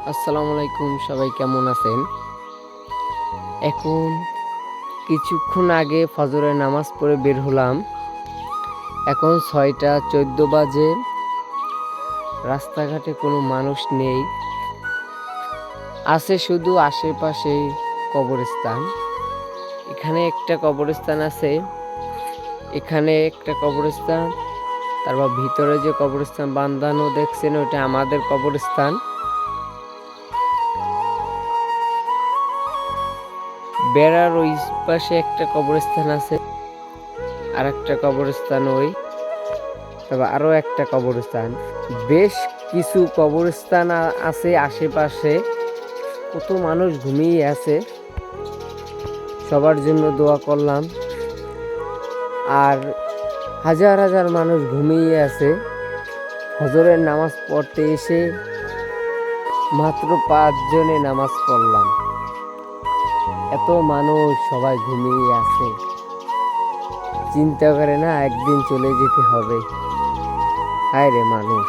আসসালামু আলাইকুম, সবাই কেমন আছেন? এখন কিছুক্ষণ আগে ফজরের নামাজ পড়ে বের হলাম। এখন 6টা 14 বাজে। রাস্তাঘাটে কোনো মানুষ নেই, আছে শুধু আশেপাশে কবরস্থান। এখানে একটা কবরস্থান আছে, এখানে একটা কবরস্থান, তারপর ভিতরে যে কবরস্থান বান্ধানো দেখছেন ওটা আমাদের কবরস্থান। বেড়ার ওই পাশে একটা কবরস্থান আছে, আর একটা কবরস্থান ওই, তবে আরও একটা কবরস্থান। বেশ কিছু কবরস্থান আছে আশেপাশে। কত মানুষ ঘুমিয়ে আছে, সবার জন্য দোয়া করলাম। আর হাজার হাজার মানুষ ঘুমিয়ে আছে। ফজরের নামাজ পড়তে এসে মাত্র 5 জনে নামাজ পড়লাম, এত মানুষ সবাই ঘুমিয়ে আছে। চিন্তা করে না একদিন চলে যেতে হবে। হায় রে মানুষ।